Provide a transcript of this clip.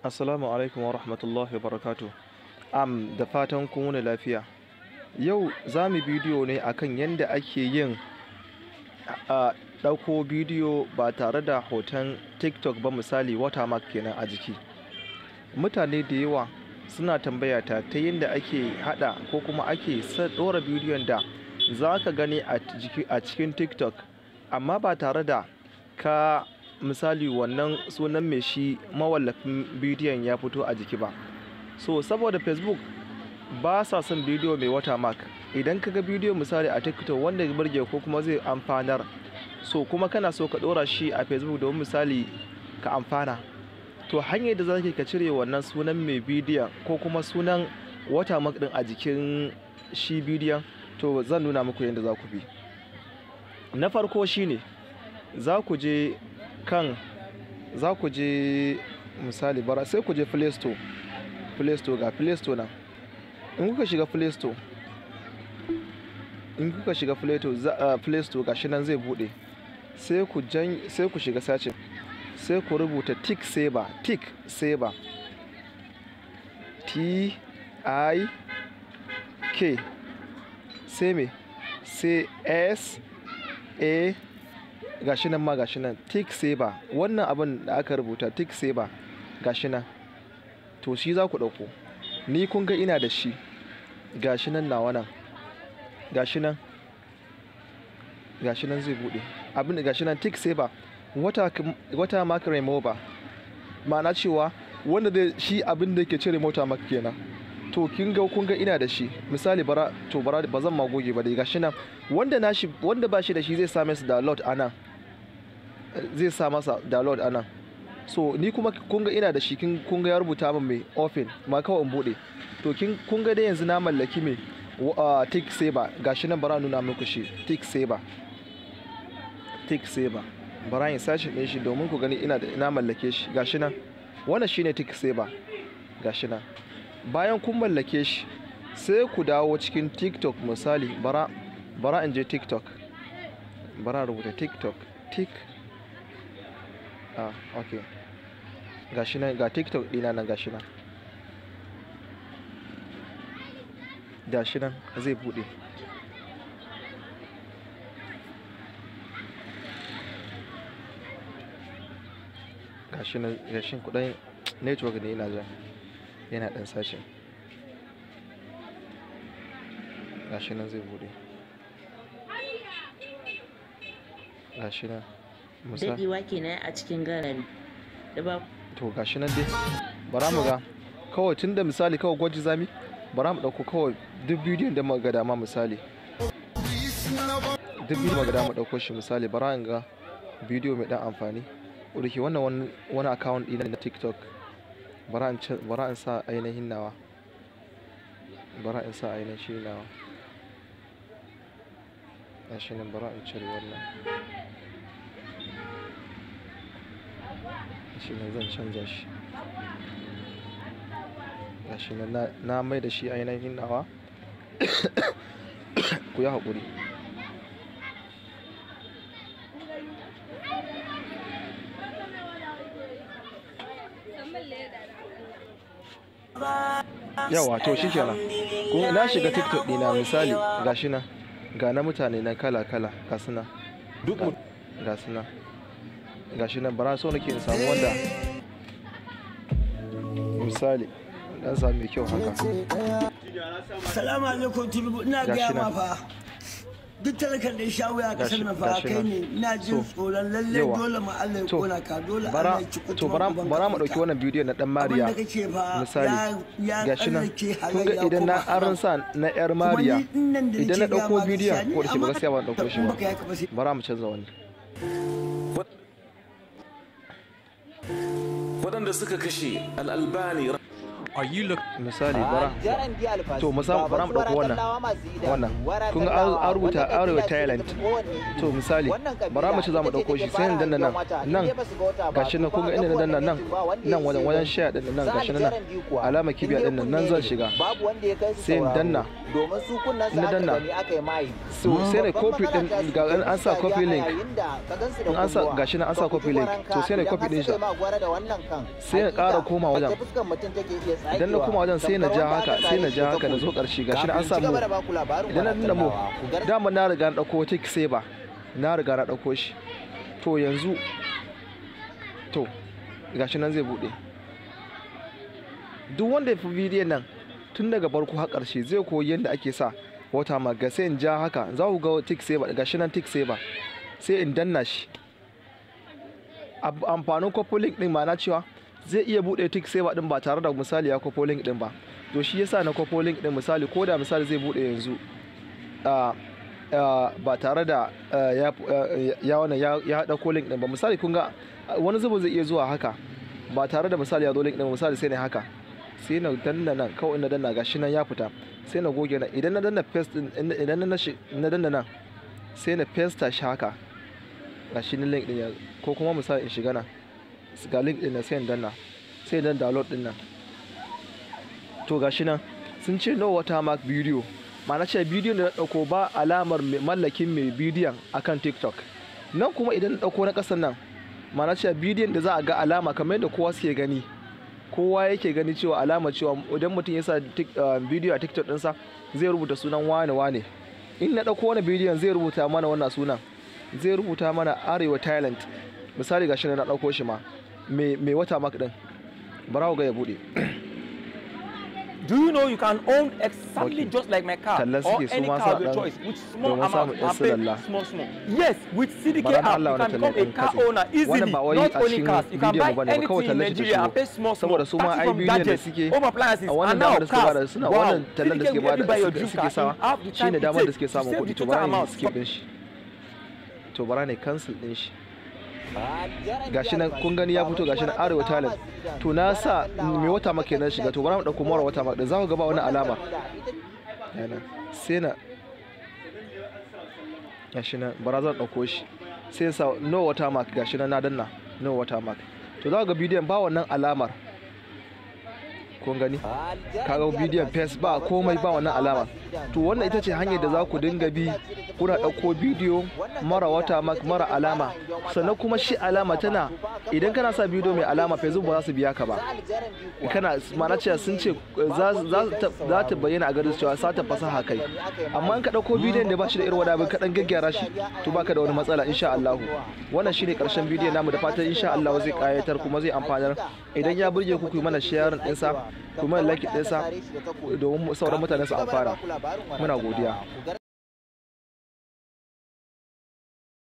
Assalamu alaikum wa rahmatullahi wa barakatuh. Da fatan kun wuni lafiya. Yau za mu bidiyo ne akan yadda ake yin ɗauko bidiyo ba tare da hoton TikTok ba, misali watermark kenan a jiki. Mutane da yawa suna tambaya ta yadda ake haɗa ko kuma ake ɗora bidiyon da za ka gani a cikin TikTok amma ba tare da ka misali wannan sunan mai shi mawallafin bidiyon ya fito a jiki ba. So saboda Facebook ba sa son bidiyo mai watermark. Idan ka ga bidiyo misali a TikTok wanda ya burge ko kuma zai amfanar, so kuma kana so ka ɗora shi a Facebook domin misali ka amfana, to hanyar da za ka cire wannan sunan mai bidiyon ko kuma sunan watermark din a jikin shi bidiyon, to zan nuna muku yadda za ku bi. Na farko shine za ku je misali bara sai ku je Play Store ga Play Store nan. In kuka shiga Play Store gashi nan zai bude, sai ku shiga searching, sai ku rubuta Tik Saver Tik Saver sai me sai SA gashi nan Tik Saver. Wannan abin da aka rubuta Tik Saver gashi nan, to shi za ku ɗauko. Ni kun ga ina da shi gashi nan nawa nan, gashi nan zai bude abin da gashi nan Tik Saver watermark remover, ma'ana cewa wanda zai shi abin da yake cire watermark kenan. To kun ga ina da shi misali ba zan magoge ba dai gashi nan. Wanda ba shi da shi zai sa masa download anan, so ni kuma kun ga ina da shi, kun ga ya rubuta min mai open ma kawai in bude. To kun ga dai yanzu na mallaki mai Tik Saver gashi nan. Bara nuna muku shi Tik Saver bara yin sashin din shi domin ku gani ina mallake shi gashi nan. Wannan shine Tik Saver gashi nan. Bayan kun mallake shi sai ku dawo cikin TikTok misali bara in je TikTok, bara rubuta TikTok okay gashi nan ga TikTok dina nan gashi nan zai bude. Gashin kudin network ne yana dan sashin. Gashi nan zai bude. Gashi nan daɗewa kenan a cikin gallery da ba. To gashi nan dai bara mu ga kawai tunda misali kawai gwaji zami, bara mu dauko kawai duk bidiyon da muka ga dama misali. Duk bidiyon muka ga dama dauko shi misali bara in ga bidiyo mai dan amfani. Urki wannan wani account ɗina na TikTok. Bara in sa ainihin nawa. Gashi nan bara in cire wannan. Gashi nan zan canza shi. Gashi nan na mai da shi ainihin nawa. Ku yi haƙuri. Yawa to shikenan. Ko na shiga TikTok dina misali gashi nan. Ga na mutane nan kala ga suna duk ga suna gashi nan. Bara so nake in samu wanda misali dan samu mai kyau haka. Assalamu alaikum Tinubu, ina ga ma fa duk talakan da ya sha wuya kasar nan fa kai ne. Ina jin tsoron lalle dole ma Allah ya kona ka, dole Allah ya ci kutu. To bara mu dauki wannan bidiyo na dan Mariya misali gashi nan. Kun ga idan na aransa na yar Mariya, idan na dauko bidiyon ko da ke ba gaskiya ba dauko shi ba, bara mu canza wani. Waɗanda suka kashe Al-Albani misali bara to misali bara mu dauko wannan kun ga an rubuta Arewa Thailand to misali bara mu ci za mu dauko shi sai nan nan gashi nan kun ga inda nan nan wajen share din nan gashi nan alama kibiya din nan zan shiga sai danna domin su kunnan sa aka gani aka yi mai so sai ne copy din ga an sa copy link an sa gashi nan an sa copy link to sai ne copy din shi sai na ƙara koma wajen idan na koma wajen sai na ja haka da zo ƙarshe gashi nan an sa mu idan na dinna mu dama na riga na dauko tick saver na riga na dauko shi to yanzu to gashi nan zai bude duk wanda ya fi bidiyon nan tun daga farko har ƙarshe zai koyi yadda ake sa watermark ga sai in ja haka za ku ga tick saver gashi nan tick saver sai in danna shi amfanin copy link din ma'ana cewa zai iya bude tick saver din ba tare da misali ya copy link din ba to shi yasa na copy link din misali ko da misali zai bude yanzu ba tare da ya dauko link din ba misali kun ga wani zuba zai iya zuwa haka ba tare da misali ya zo link din misali sai ne haka sai na danna nan kawai na danna gashi nan ya fita sai na goge nan idan na danna paste din idan na danna nan sai na paste shi haka gashi nan link din ya ko kuma misali in shiga nan ga link din sai in danna sai dan download din nan to gashi nan sun ce no watermark video ma'ana ce bidiyon da na dauko ba alamar mallakin mai bidiyon akan TikTok nan kuma idan na dauko na kasan nan ma'ana ce bidiyon da za a ga alama kamar yadda kowa suke gani kowa yake gani cewa alama cewa idan mutum ya sa bidiyo a TikTok ɗinsa zai rubuta sunan wane in na ɗauko wani bidiyon zai rubuta mana wannan sunan zai rubuta mana Arewa Thailand misali gashi na ɗauko shi ma mai watermark ɗin bara ga ya buɗe. Do you know you can own exactly just like my car or any car of your choice with small amount and pay small. Yes, with CDK app you can become a car owner easily. Not only cars, you can buy anything in Nigeria and pay small. Starting from gadgets, home appliances, and now cars. Wow, CDK will help you buy your dream car in half the time it takes to save the total amount. To bara ne cancel din shi. Gashi nan kun gani ya fito gashi nan Arewa Thailand to na sa me watermark kenan shiga to bara mu dauko mara watermark din za ku ga ba wani alama yana sai na gashi nan bara zan dauko shi sai sa no watermark gashi nan na danna no watermark to za ku ga bidiyon ba wannan alamar kun gani kaga bidiyon face ba komai ba wannan alama to wannan ita ce hanyar da za ku dinga bi kuna ɗauko bidiyo mara watermark mara alama sannan kuma shi alama tana idan kana sa bidiyo mai alama Facebook ba za su biya ka ba kana mana cewa sun ce za ta bayyana a garin cewa sata fasaha kai amma in ka ɗauko bidiyon da ba shi da irin wani ka dan gaggyara shi to baka da wani matsala insha Allah wannan shine karshen bidiyon namu da fatan insha Allah zai kayatar kuma zai amfanar idan ya burge ku mana sharing ɗinsa kuma like ɗinsa domin sauran mutane su amfana muna godiya.